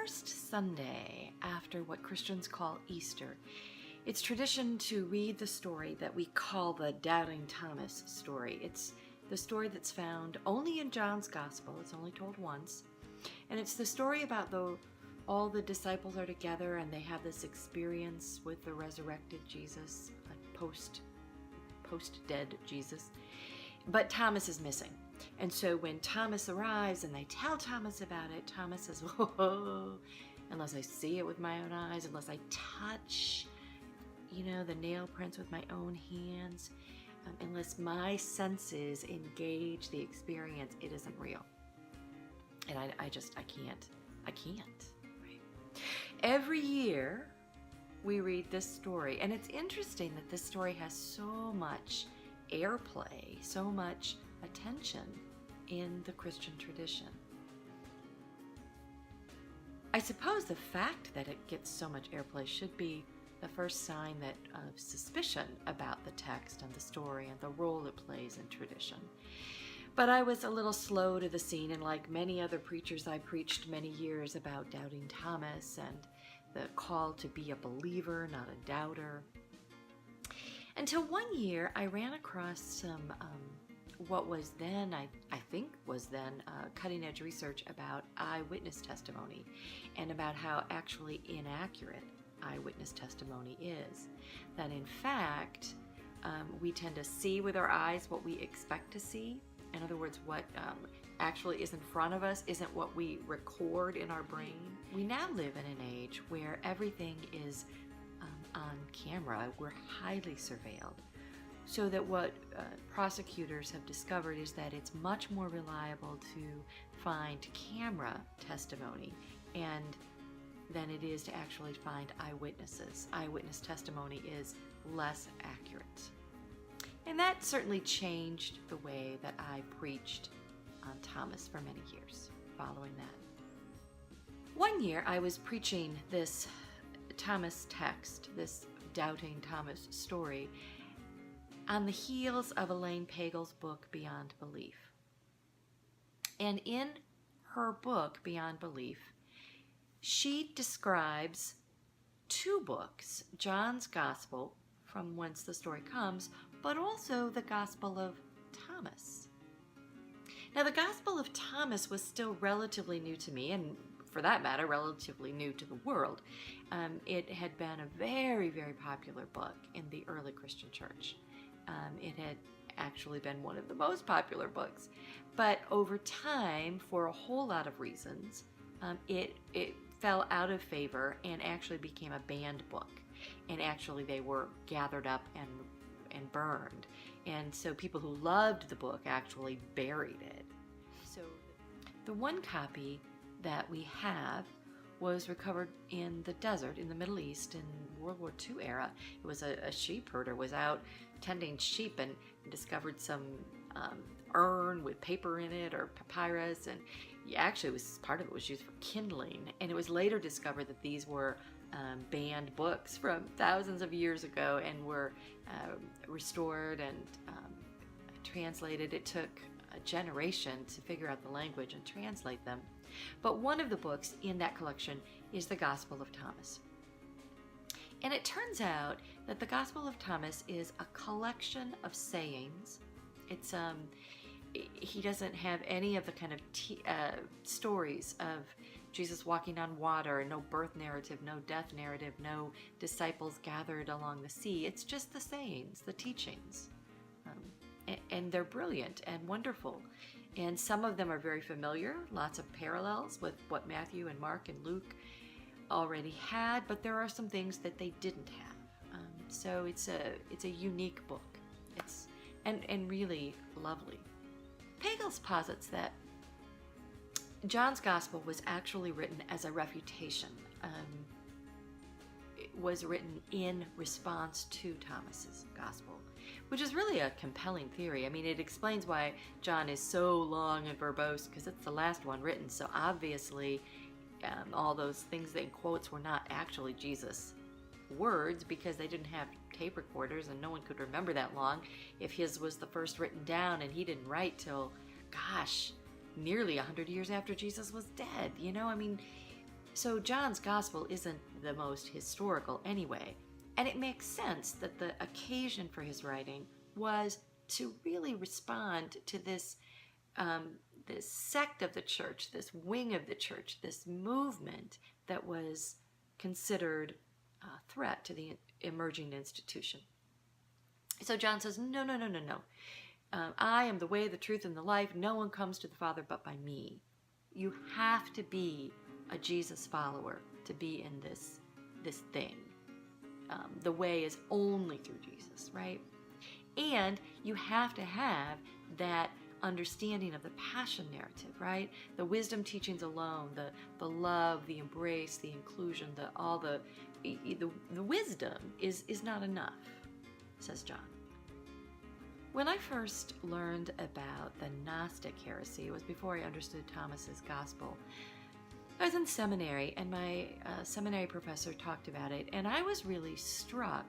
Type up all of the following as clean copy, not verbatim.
first Sunday after what Christians call Easter, it's tradition to read the story that we call the Doubting Thomas story. It's the story that's found only in John's Gospel. It's only told once. And it's the story about all the disciples are together and they have this experience with the resurrected Jesus, a post-dead Jesus. But Thomas is missing. And so when Thomas arrives and they tell Thomas about it, Thomas says, whoa, unless I see it with my own eyes, unless I touch, the nail prints with my own hands, unless my senses engage the experience, it isn't real. And I can't. Right? Every year we read this story, and it's interesting that this story has so much airplay, so much attention in the Christian tradition. I suppose the fact that it gets so much airplay should be the first sign of suspicion about the text and the story and the role it plays in tradition. But I was a little slow to the scene, and like many other preachers, I preached many years about doubting Thomas and the call to be a believer, not a doubter. Until one year, I ran across some what was then, I think was then, cutting-edge research about eyewitness testimony and about how actually inaccurate eyewitness testimony is. That in fact, we tend to see with our eyes what we expect to see. In other words, what actually is in front of us isn't what we record in our brain. We now live in an age where everything is on camera. We're highly surveilled. So that what prosecutors have discovered is that it's much more reliable to find camera testimony than it is to actually find eyewitnesses. Eyewitness testimony is less accurate. And that certainly changed the way that I preached on Thomas for many years following that. One year I was preaching this Thomas text, this Doubting Thomas story, on the heels of Elaine Pagel's book, Beyond Belief. And in her book, Beyond Belief, she describes two books, John's Gospel, from whence the story comes, but also the Gospel of Thomas. Now, the Gospel of Thomas was still relatively new to me, and for that matter, relatively new to the world. It had been a very, very popular book in the early Christian church. It had actually been one of the most popular books. But over time, for a whole lot of reasons, it fell out of favor and actually became a banned book. And actually they were gathered up and burned. And so people who loved the book actually buried it. So the one copy that we have was recovered in the desert in the Middle East in World War II era. It was a sheep herder was out tending sheep and discovered some urn with paper in it or papyrus, and actually part of it was used for kindling. And it was later discovered that these were banned books from thousands of years ago and were restored and translated. It took a generation to figure out the language and translate them. But one of the books in that collection is the Gospel of Thomas. And it turns out that the Gospel of Thomas is a collection of sayings. It's he doesn't have any of the kind of stories of Jesus walking on water, no birth narrative, no death narrative, no disciples gathered along the sea. It's just the sayings, the teachings. And they're brilliant and wonderful. And some of them are very familiar, lots of parallels with what Matthew and Mark and Luke already had, but there are some things that they didn't have. So it's a unique book. And really lovely. Pagels posits that John's Gospel was actually written as a refutation. It was written in response to Thomas's Gospel, which is really a compelling theory. I mean, it explains why John is so long and verbose, because it's the last one written. So obviously, all those things that in quotes were not actually Jesus' words, because they didn't have tape recorders and no one could remember that long if his was the first written down and he didn't write till, nearly 100 years after Jesus was dead. I mean, So John's gospel isn't the most historical anyway, and it makes sense that the occasion for his writing was to really respond to this this sect of the church, this wing of the church, this movement that was considered a threat to the emerging institution. So John says, no, no, no, no, no. I am the way, the truth, and the life. No one comes to the Father but by me. You have to be a Jesus follower to be in this thing. The way is only through Jesus, right? And you have to have that understanding of the passion narrative, right? The wisdom teachings alone, the love, the embrace, the inclusion, the wisdom is not enough, says John. When I first learned about the Gnostic heresy, it was before I understood Thomas's gospel. I was in seminary, and my seminary professor talked about it, and I was really struck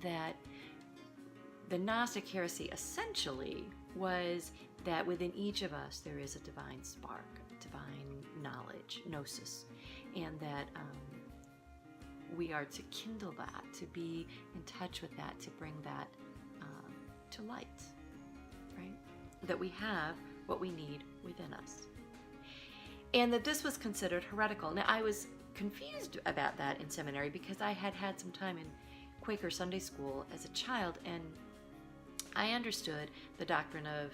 that the Gnostic heresy essentially was that within each of us there is a divine spark, divine knowledge, gnosis, and that we are to kindle that, to be in touch with that, to bring that to light, right? That we have what we need within us. And that this was considered heretical. Now, I was confused about that in seminary because I had had some time in Quaker Sunday school as a child, and I understood the doctrine of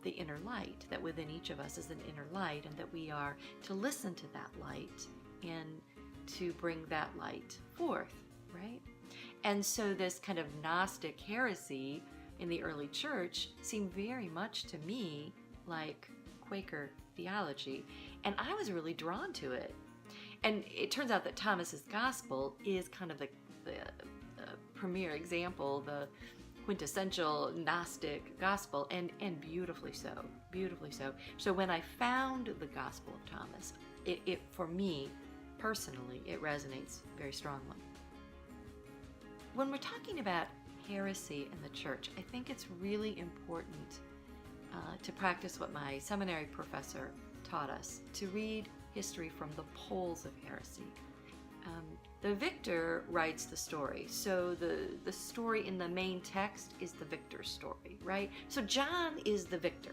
the inner light, that within each of us is an inner light, and that we are to listen to that light and to bring that light forth, right? And so this kind of Gnostic heresy in the early church seemed very much to me like Quaker theology, and I was really drawn to it. And it turns out that Thomas's gospel is kind of the premier example, the quintessential Gnostic gospel, and beautifully so, beautifully so. So when I found the Gospel of Thomas, it for me personally, it resonates very strongly. When we're talking about heresy in the church, I think it's really important to practice what my seminary professor taught us, to read history from the poles of heresy. The victor writes the story, so the story in the main text is the victor's story, right? So John is the victor,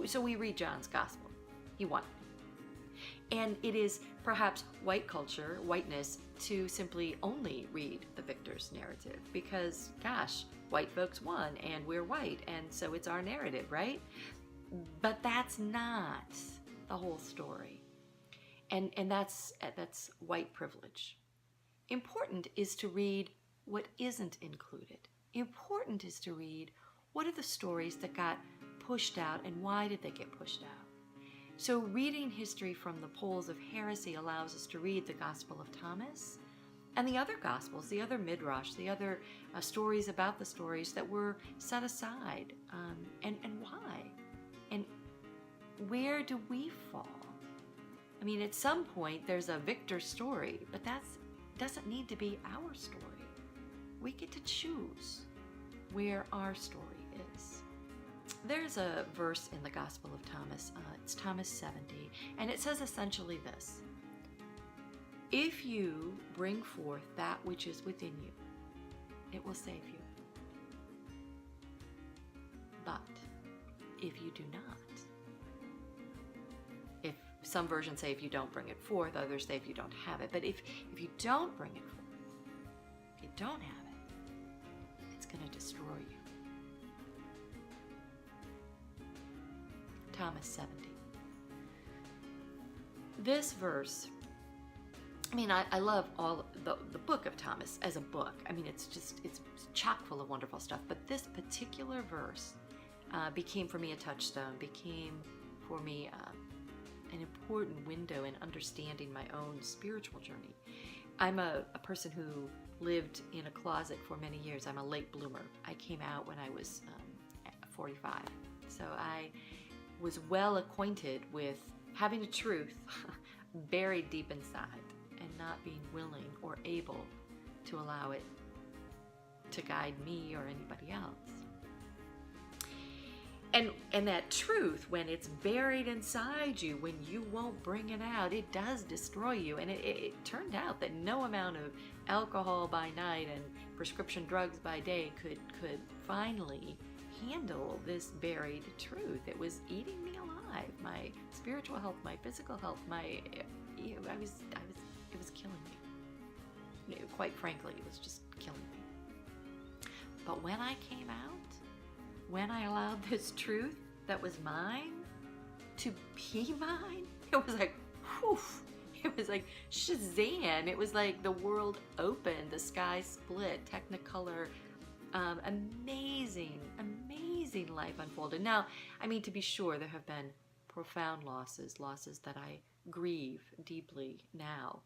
so we read John's gospel. He won. And it is perhaps white culture, whiteness, to simply only read the victor's narrative because, gosh, white folks won and we're white, and so it's our narrative, right? But that's not the whole story. And that's white privilege. Important is to read what isn't included. Important is to read what are the stories that got pushed out and why did they get pushed out. So reading history from the poles of heresy allows us to read the Gospel of Thomas and the other Gospels, the other Midrash, the other stories about the stories that were set aside, and why. And where do we fall? I mean, at some point there's a victor story, but that doesn't need to be our story. We get to choose where our story is. There's a verse in the Gospel of Thomas, it's Thomas 70, and it says essentially this: if you bring forth that which is within you, it will save you. But if you do not, if some versions say if you don't bring it forth, others say if you don't have it, but if you don't bring it forth, if you don't have it, it's going to destroy you. Thomas 70. This verse, I mean, I love all the book of Thomas as a book. I mean, it's chock full of wonderful stuff. But this particular verse became for me a touchstone, became for me an important window in understanding my own spiritual journey. I'm a person who lived in a closet for many years. I'm a late bloomer. I came out when I was 45. So I was well acquainted with having a truth buried deep inside and not being willing or able to allow it to guide me or anybody else. And that truth, when it's buried inside you, when you won't bring it out, it does destroy you. And it turned out that no amount of alcohol by night and prescription drugs by day could finally handle this buried truth. It was eating me alive. My spiritual health, my physical health, it was killing me. Quite frankly, it was just killing me. But when I came out, when I allowed this truth that was mine to be mine, it was like, whew, it was like Shazam. It was like the world opened, the sky split, Technicolor, amazing life unfolded. Now, I mean, to be sure, there have been profound losses that I grieve deeply now.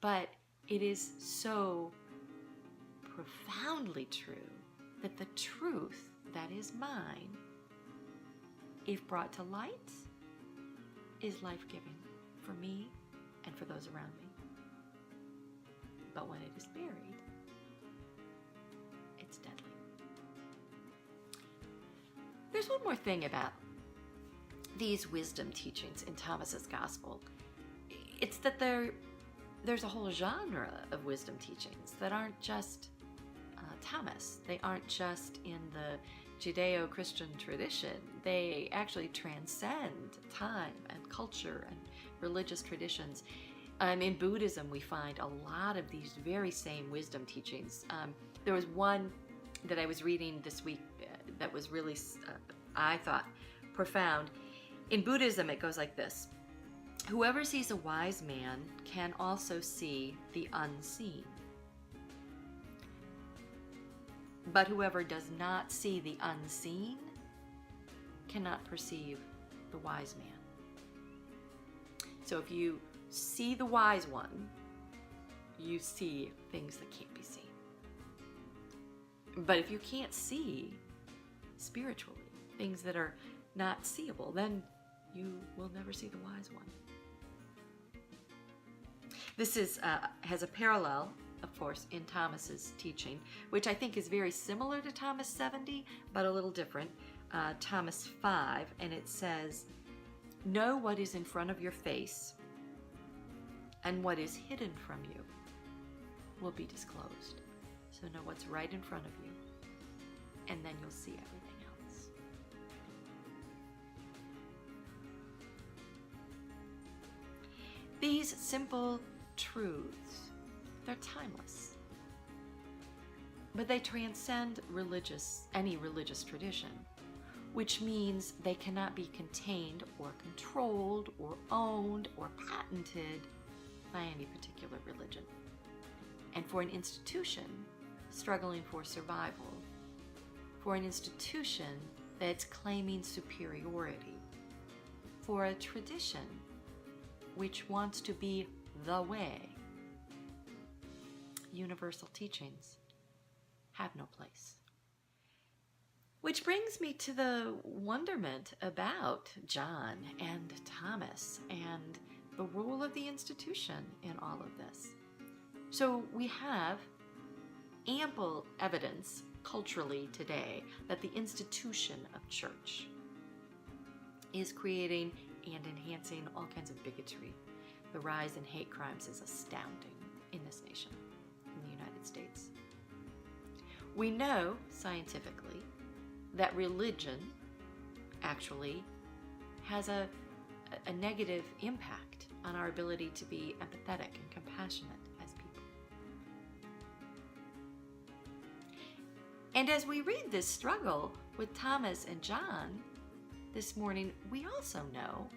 But it is so profoundly true that the truth that is mine, if brought to light, is life-giving for me and for those around me. But when it is buried, it's deadly. There's one more thing about these wisdom teachings in Thomas's Gospel. It's that there's a whole genre of wisdom teachings that aren't just Thomas. They aren't just in the Judeo-Christian tradition. They actually transcend time and culture and religious traditions. In Buddhism, we find a lot of these very same wisdom teachings. There was one that I was reading this week that was really, I thought, profound. In Buddhism, it goes like this: whoever sees a wise man can also see the unseen. But whoever does not see the unseen cannot perceive the wise man. So if you see the wise one, you see things that can't be seen. But if you can't see spiritually things that are not seeable, then you will never see the wise one. This has a parallel, of course, in Thomas's teaching, which I think is very similar to Thomas 70, but a little different. Thomas 5, and it says, "Know what is in front of your face, and what is hidden from you will be disclosed." So know what's right in front of you, and then you'll see everything else. These simple truths, they're timeless, but they transcend any religious tradition, which means they cannot be contained or controlled or owned or patented by any particular religion. And for an institution struggling for survival, for an institution that's claiming superiority, for a tradition which wants to be the way, universal teachings have no place. Which brings me to the wonderment about John and Thomas and the role of the institution in all of this. So we have ample evidence culturally today that the institution of church is creating and enhancing all kinds of bigotry. The rise in hate crimes is astounding in this nation, in the United States. We know scientifically that religion actually has a negative impact on our ability to be empathetic and compassionate as people. And as we read this struggle with Thomas and John this morning, we also know,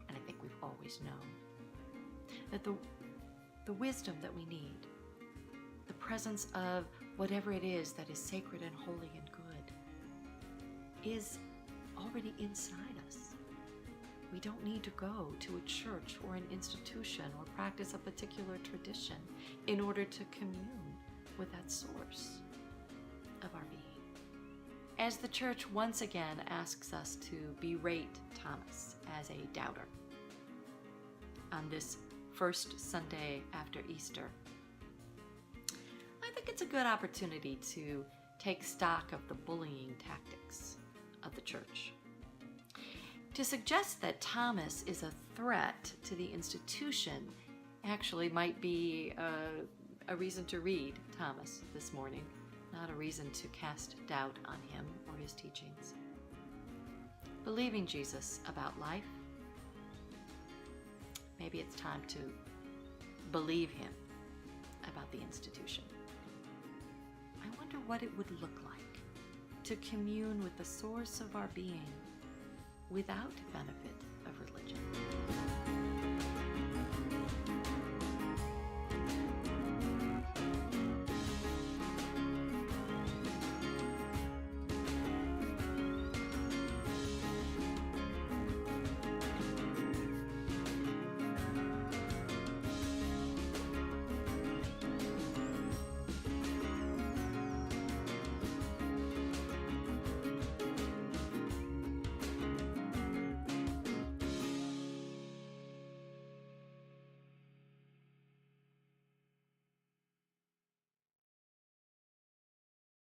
and I think we've always known, that the wisdom that we need, the presence of whatever it is that is sacred and holy and good, is already inside us. We don't need to go to a church or an institution or practice a particular tradition in order to commune with that source of our being. As the church once again asks us to berate Thomas as a doubter on this first Sunday after Easter, I think it's a good opportunity to take stock of the bullying tactics of the church. To suggest that Thomas is a threat to the institution actually might be a reason to read Thomas this morning, not a reason to cast doubt on him or his teachings. Believing Jesus about life, maybe it's time to believe him about the institution. I wonder what it would look like to commune with the source of our being without benefit of religion.